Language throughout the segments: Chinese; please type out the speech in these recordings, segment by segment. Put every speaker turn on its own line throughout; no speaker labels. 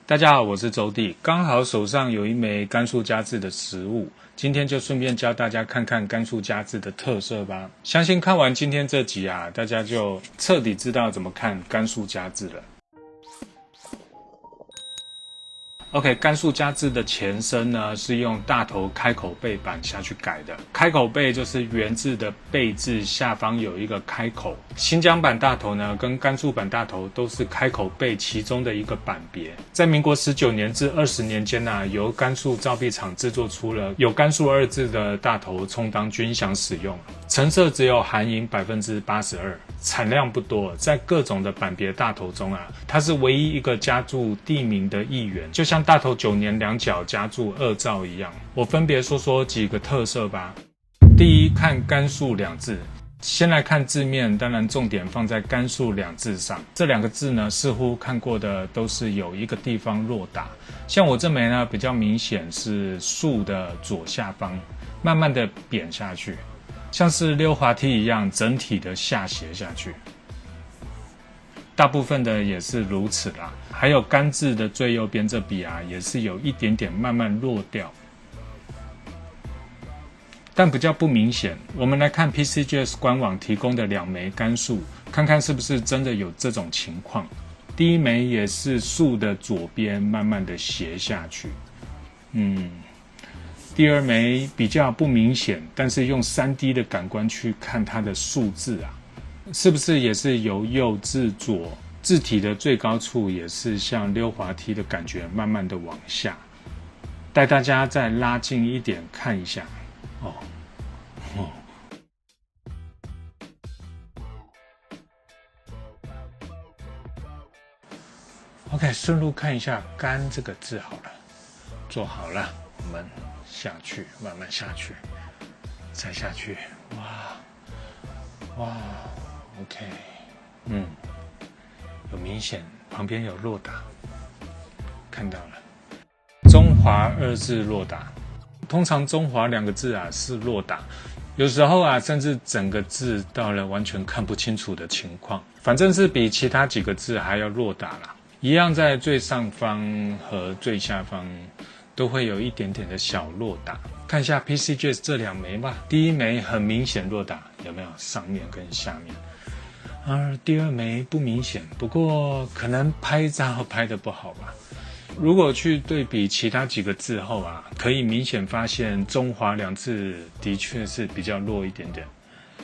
大家好，我是周弟，刚好手上有一枚甘肃加制的食物，今天就顺便教大家看看甘肃加制的特色吧。相信看完今天这集啊，大家就彻底知道怎么看甘肃加制了。OK， 甘肃加制的前身呢是用大头开口背板下去改的。开口背就是元字的背字下方有一个开口。新疆版大头呢跟甘肃版大头都是开口背其中的一个版别。在民国19年至20年间啊，由甘肃造币厂制作出了有甘肃2字的大头，充当军饷使用。成色只有含银 82%， 产量不多，在各种的版别大头中啊，它是唯一一个加注地名的一员，就像大头9年2角加注2兆一样。我分别说说几个特色吧。第一，看甘肃2字。先来看字面，当然重点放在甘肃2字上。这2个字呢，似乎看过的都是有一个地方落打，像我这枚呢，比较明显是竖的左下方，慢慢的扁下去，像是溜滑梯一样，整体的下斜下去。大部分的也是如此啦。还有甘字的最右边这笔啊，也是有一点点慢慢落掉，但比较不明显。我们来看 PCGS 官网提供的2枚甘肃，看看是不是真的有这种情况。第一枚也是竖的左边慢慢的斜下去，第二枚比较不明显，但是用 3D 的感官去看它的数字啊，是不是也是由右至左，字体的最高处也是像溜滑梯的感觉，慢慢的往下。带大家再拉近一点看一下。OK， 顺路看一下“甘”这个字好了，做好了，我们下去，慢慢下去，再下去，哇 ，OK， 有明显旁边有落打，看到了，中华2字落打。通常中华2个字啊是落打，有时候啊甚至整个字到了完全看不清楚的情况，反正是比其他几个字还要落打啦。一样在最上方和最下方都会有一点点的小落打。看一下 PCGS 这2枚吧，第一枚很明显落打，有没有？上面跟下面。第二枚不明显，不过可能拍照拍得不好吧。如果去对比其他几个字后啊，可以明显发现中华2字的确是比较弱一点点。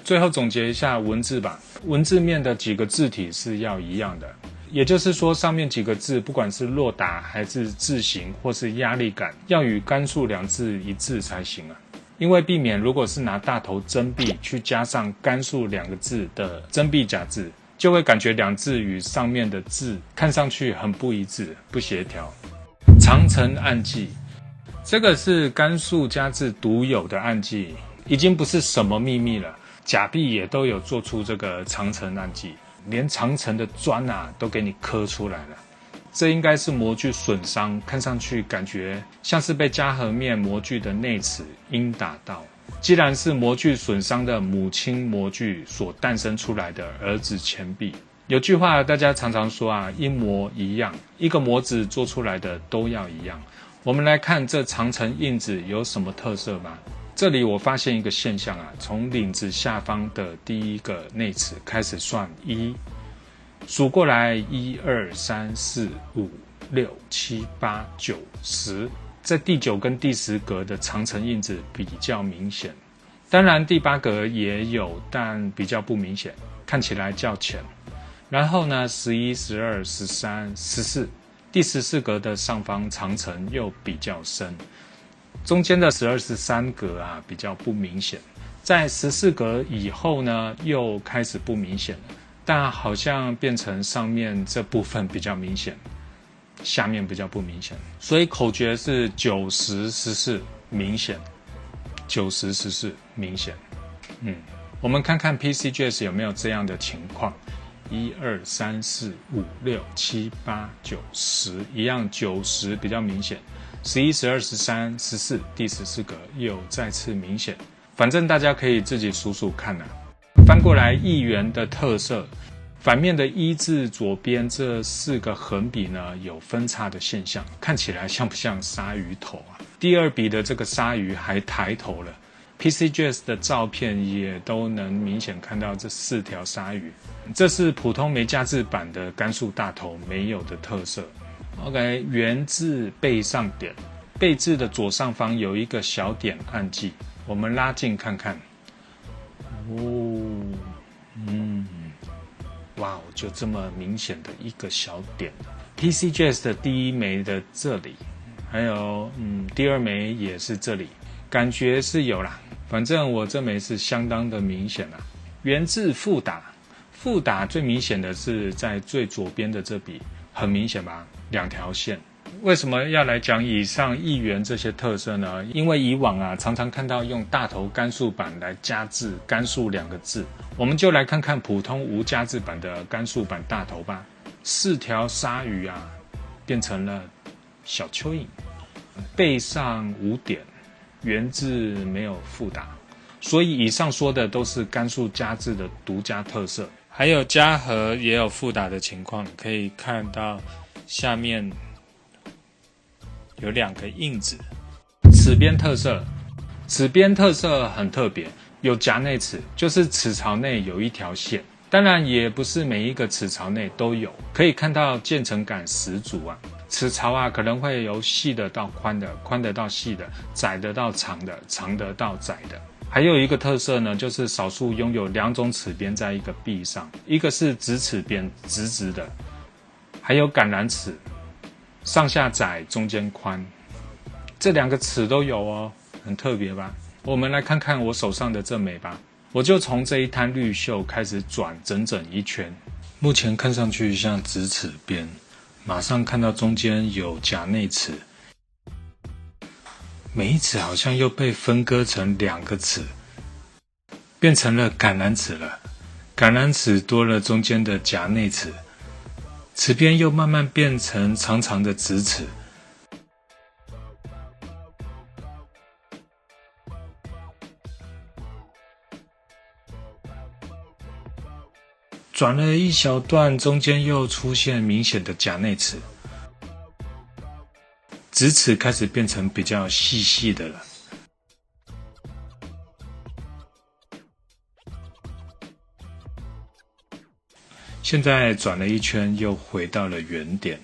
最后总结一下文字吧，文字面的几个字体是要一样的，也就是说上面几个字不管是落打还是字形或是压力感，要与甘肃2字一致才行啊。因为避免如果是拿大头真币去加上甘肃2个字的真币假字，就会感觉2字与上面的字看上去很不一致，不协调。长城暗记，这个是甘肃加制独有的暗记，已经不是什么秘密了。假币也都有做出这个长城暗记，连长城的砖啊都给你刻出来了。这应该是模具损伤，看上去感觉像是被加和面模具的内齿阴打到。既然是模具损伤的母亲模具所诞生出来的儿子钱币，有句话大家常常说啊，一模一样，一个模子做出来的都要一样。我们来看这长城印子有什么特色吧。这里我发现一个现象啊，从领子下方的第一个内齿开始算1，数过来1、2、3、4、5、6、7、8、9、10，在第9跟第10格的长城印子比较明显，当然第8格也有，但比较不明显，看起来较浅。然后呢11、12、13、14，第14格的上方长城又比较深，中间的12、13格啊比较不明显，在14格以后呢又开始不明显了，但好像变成上面这部分比较明显，下面比较不明显，所以口诀是9、10、14明显，9、10、14明显。我们看看 PCGS 有没有这样的情况。1、2、3、4、5、6、7、8、9、10，一样9、10比较明显，11、12、13、14，第14格又再次明显。反正大家可以自己数数看啊。翻过来议员的特色，反面的一字左边这4个横笔呢，有分叉的现象，看起来像不像鲨鱼头啊？第2笔的这个鲨鱼还抬头了。PCGS 的照片也都能明显看到这4条鲨鱼，这是普通没加字版的甘肃大头没有的特色。OK， 圆字背上点，背字的左上方有一个小点暗记，我们拉近看看。哇，就这么明显的一个小点。PCGS 的第1枚的这里，还有第2枚也是这里，感觉是有啦。反正我这枚是相当的明显啦。圆字复打，复打最明显的是在最左边的这笔，很明显吧，2条线。为什么要来讲以上一元这些特色呢？因为以往啊，常常看到用大头甘肃版来加字“甘肃”2个字，我们就来看看普通无加字版的甘肃版大头吧。4条鲨鱼啊，变成了小蚯蚓，背上5点，圆字没有复打，所以以上说的都是甘肃加字的独家特色。还有加和也有复打的情况，可以看到下面有2个印子。齿边特色，齿边特色很特别，有夹内齿，就是齿槽内有一条线。当然也不是每一个齿槽内都有，可以看到渐层感十足啊。齿槽啊可能会由细的到宽的，宽的到细的，窄的到长的，长的到窄的。还有一个特色呢，就是少数拥有2种齿边在一个壁上，一个是直齿边，直直的，还有橄榄齿，上下窄，中间宽，这2个齿都有哦，很特别吧？我们来看看我手上的这枚吧，我就从这一滩绿锈开始转整整一圈，目前看上去像直齿边，马上看到中间有夹内齿，每一齿好像又被分割成2个齿，变成了橄榄齿了。橄榄齿多了中间的夹内齿，齿边又慢慢变成长长的直齿。转了一小段，中间又出现明显的夹内齿，直齿开始变成比较细细的了。现在转了一圈，又回到了原点。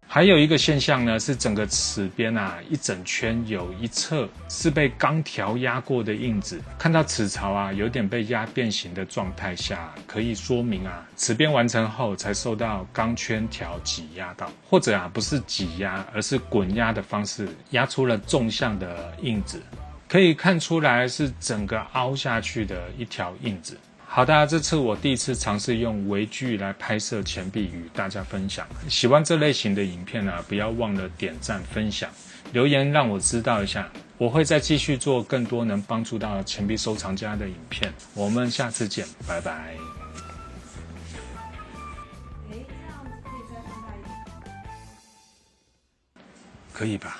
还有一个现象呢，是整个齿边啊一整圈有一侧是被钢条压过的印子，看到齿槽啊有点被压变形的状态下，可以说明啊齿边完成后才受到钢圈条挤压到，或者啊不是挤压，而是滚压的方式压出了纵向的印子，可以看出来是整个凹下去的一条印子。好的，这次我第1次尝试用微距来拍摄钱币与大家分享。喜欢这类型的影片呢，不要忘了点赞、分享、留言让我知道一下。我会再继续做更多能帮助到钱币收藏家的影片。我们下次见，拜拜。可以吧？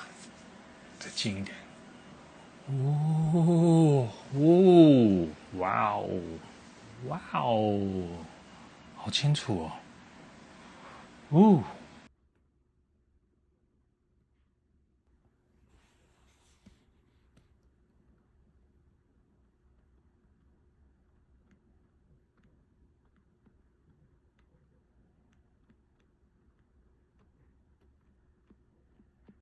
再近一点。哇哦！哇哦，好清楚哦！